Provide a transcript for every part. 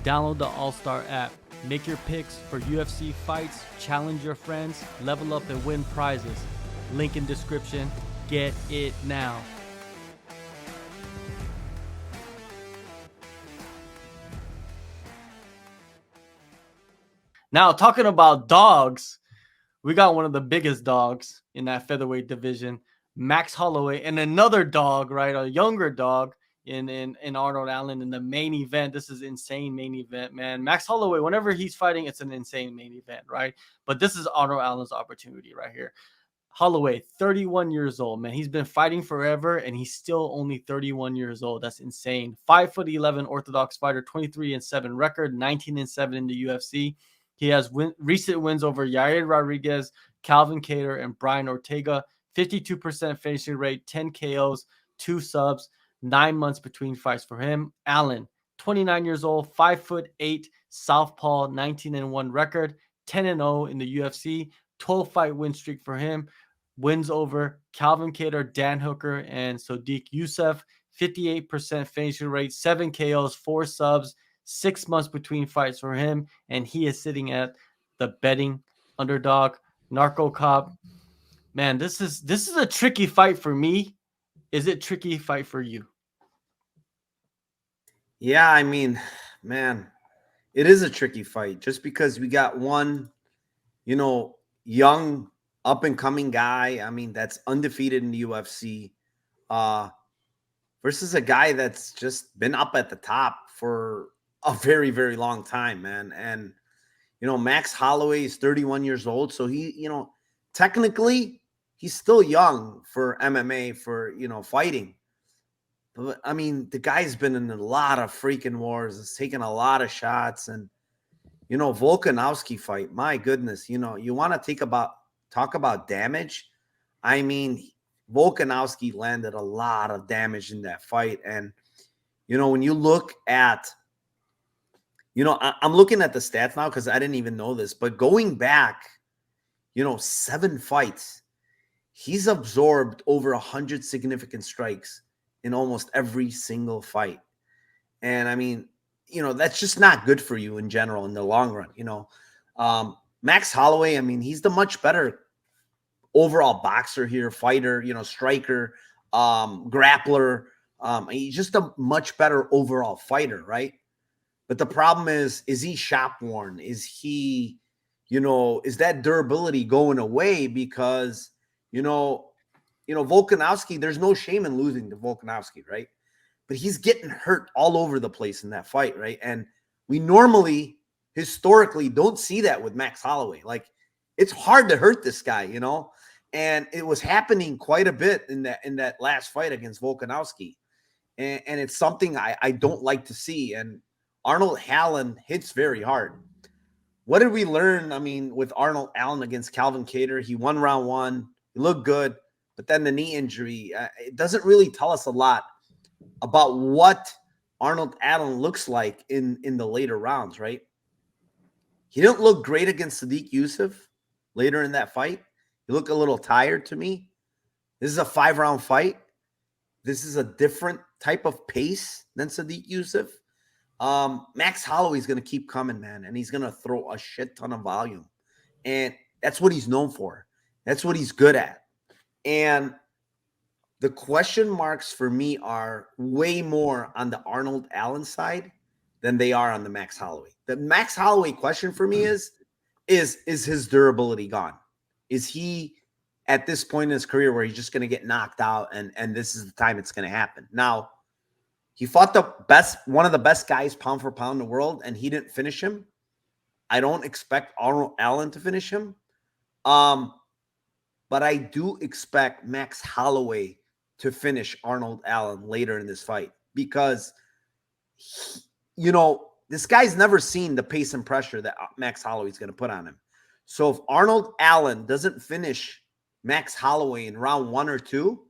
Download the AllStar app. Make your picks for UFC fights, challenge your friends, level up and win prizes. Link in description. Get it now. Now, talking about dogs, we got one of the biggest dogs in that featherweight division, Max Holloway, and another dog, right? A younger dog in Arnold Allen in the main event. This is insane main event, man. Max Holloway, whenever he's fighting, it's an insane main event, right? But this is Arnold Allen's opportunity right here. Holloway, 31 years old, man. He's been fighting forever, and he's still only 31 years old. That's insane. 5'11" Orthodox fighter, 23-7 record, 19-7 in the UFC. He has recent wins over Yair Rodriguez, Calvin Kattar, and Brian Ortega. 52% finishing rate, 10 KOs, 2 subs, 9 months between fights for him. Allen, 29 years old, 5'8", southpaw, 19-1 record, 10-0 in the UFC. 12-fight win streak for him. Wins over Calvin Kattar, Dan Hooker, and Sodiq Yusuff. 58% finishing rate, 7 KOs, 4 subs, 6 months between fights for him. And he is sitting at the betting underdog. Narco Cop. Man, this is a tricky fight for me. Is it tricky fight for you? Yeah, I mean, man, it is a tricky fight just because we got one, young up and coming guy. I mean, that's undefeated in the UFC, uh, versus a guy that's just been up at the top for a very, very long time, man. And Max Holloway is 31 years old, so technically he's still young for MMA, for fighting. But I mean, the guy's been in a lot of freaking wars. Has taken a lot of shots, and Volkanovski fight. My goodness, you want to talk about damage. I mean, Volkanovski landed a lot of damage in that fight, and when you look at, I'm looking at the stats now because I didn't even know this, but going back, 7 fights, he's absorbed over 100 significant strikes in almost every single fight. And I mean, that's just not good for you in general in the long run. Max Holloway, I mean, he's the much better overall boxer here, fighter, striker, grappler. He's just a much better overall fighter, right? But the problem is he shop worn? Is he, is that durability going away? Because, Volkanovski, there's no shame in losing to Volkanovski, right? But he's getting hurt all over the place in that fight, right? And we normally, historically, don't see that with Max Holloway. Like, it's hard to hurt this guy, and it was happening quite a bit in that last fight against Volkanovski. And it's something I don't like to see. And Arnold Allen hits very hard. What did we learn? I mean, with Arnold Allen against Calvin Kattar, he won round 1. He looked good, but then the knee injury, it doesn't really tell us a lot about what Arnold Allen looks like in the later rounds, right? He didn't look great against Sodiq Yusuff later in that fight. He looked a little tired to me. This is a 5-round fight. This is a different type of pace than Sodiq Yusuff. Max Holloway is going to keep coming, man, and he's going to throw a shit ton of volume. And that's what he's known for. That's what he's good at. And the question marks for me are way more on the Arnold Allen side than they are on the Max Holloway. The Max Holloway question for me is his durability gone? Is he at this point in his career where he's just going to get knocked out and this is the time it's going to happen? Now, he fought one of the best guys pound for pound in the world, and he didn't finish him. I don't expect Arnold Allen to finish him. But I do expect Max Holloway to finish Arnold Allen later in this fight because, this guy's never seen the pace and pressure that Max Holloway is going to put on him. So if Arnold Allen doesn't finish Max Holloway in round 1 or 2,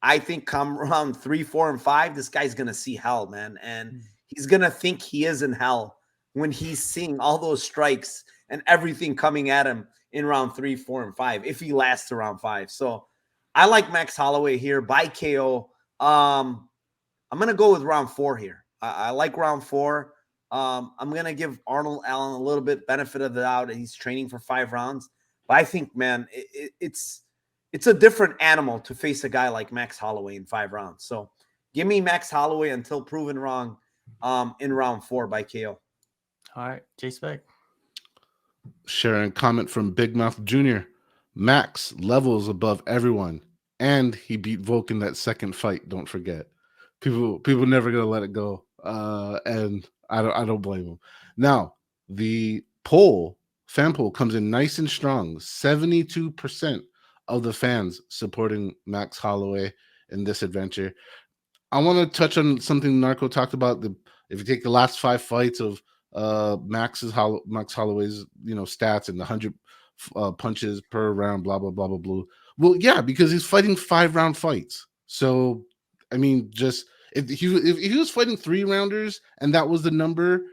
I think come round 3, 4, and 5, this guy's going to see hell, man. And he's going to think he is in hell when he's seeing all those strikes and everything coming at him in round 3, 4, and 5, if he lasts to round 5. So I like Max Holloway here by KO. I'm going to go with round 4 here. I like round 4. I'm gonna give Arnold Allen a little bit benefit of the doubt. He's training for 5 rounds, but I think, man, it's a different animal to face a guy like Max Holloway in 5 rounds. So give me Max Holloway until proven wrong in round 4 by KO. All right, J Spec. Sharing comment from Big Mouth Jr. Max levels above everyone, and he beat Volk in that second fight. Don't forget. People never gonna let it go. And I don't blame him. Now the fan poll comes in nice and strong. 72% of the fans supporting Max Holloway in this adventure. I want to touch on something Narco talked about. If you take the last 5 fights of Max Holloway's stats and the 100 punches per round, blah blah blah blah blah. Well, yeah, because he's fighting 5-round fights. So I mean, just if he was fighting 3-rounders and that was the number,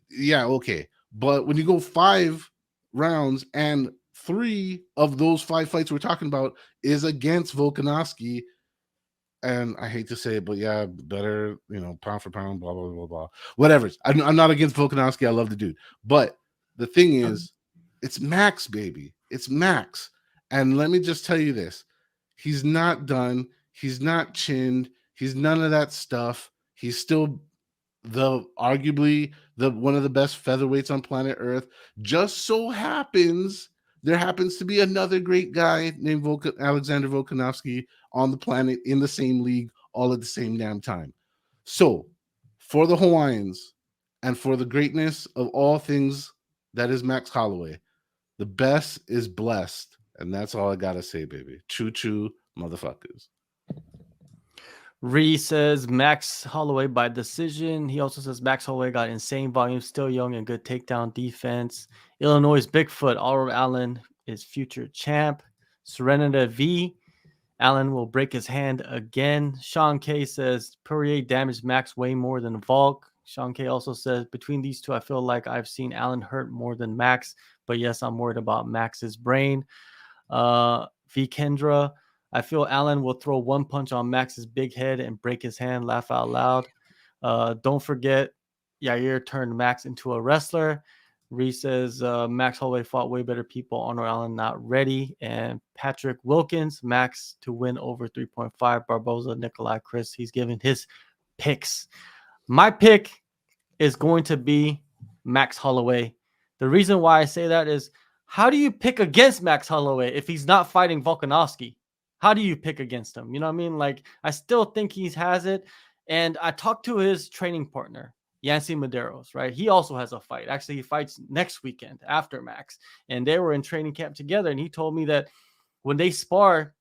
yeah, okay. But when you go 5 rounds and 3 of those 5 fights we're talking about is against Volkanovski, and I hate to say it, but yeah, better, pound for pound, blah, blah, blah, blah. Whatever. I'm not against Volkanovski. I love the dude. But the thing is, it's Max, baby. It's Max. And let me just tell you this. He's not done. He's not chinned. He's none of that stuff. He's still arguably one of the best featherweights on planet Earth. Just so happens there happens to be another great guy named Alexander Volkanovski on the planet in the same league all at the same damn time. So for the Hawaiians and for the greatness of all things that is Max Holloway, the best is blessed. And that's all I got to say, baby. Choo choo, motherfuckers. Ree says Max Holloway by decision. He also says Max Holloway got insane volume, still young and good takedown defense. Illinois' Bigfoot, Arnold Allen is future champ. Serenita V. Allen will break his hand again. Sean K says Poirier damaged Max way more than Volk. Sean K also says between these two, I feel like I've seen Allen hurt more than Max. But yes, I'm worried about Max's brain. V. Kendra. I feel Allen will throw one punch on Max's big head and break his hand. Laugh out loud. Don't forget, Yair turned Max into a wrestler. Reese says Max Holloway fought way better people. Arnold Allen not ready. And Patrick Wilkins, Max to win over 3.5. Barboza, Nikolai, Chris. He's giving his picks. My pick is going to be Max Holloway. The reason why I say that is, how do you pick against Max Holloway if he's not fighting Volkanovski? How do you pick against him? You know what I mean? Like, I still think he has it. And I talked to his training partner, Yancy Medeiros, right? He also has a fight. Actually, he fights next weekend after Max. And they were in training camp together. And he told me that when they spar,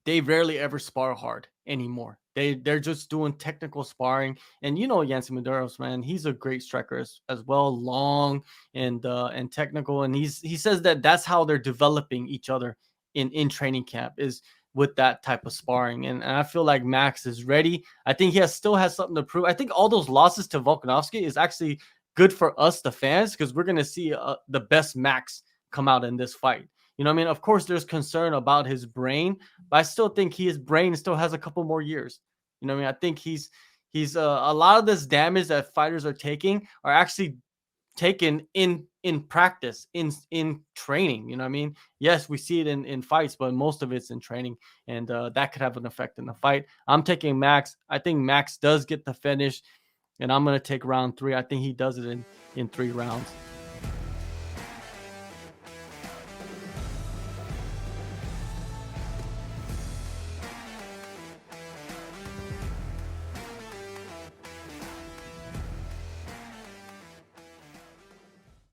they rarely ever spar hard anymore. They're just doing technical sparring. And Yancy Medeiros, man, he's a great striker as well, long and technical. And he says that that's how they're developing each other in training camp, is with that type of sparring. And I feel like Max is ready. I think he still has something to prove. I think all those losses to Volkanovski is actually good for us, the fans, because we're going to see the best Max come out in this fight. You know what I mean? Of course, there's concern about his brain, but I still think his brain still has a couple more years. You know what I mean? I think he's a lot of this damage that fighters are taking are actually taken in practice, in training. You know what I mean? Yes, we see it in fights, but most of it's in training, and that could have an effect in the fight. I'm taking Max. I think Max does get the finish, and I'm going to take round 3. I think he does it in 3 rounds.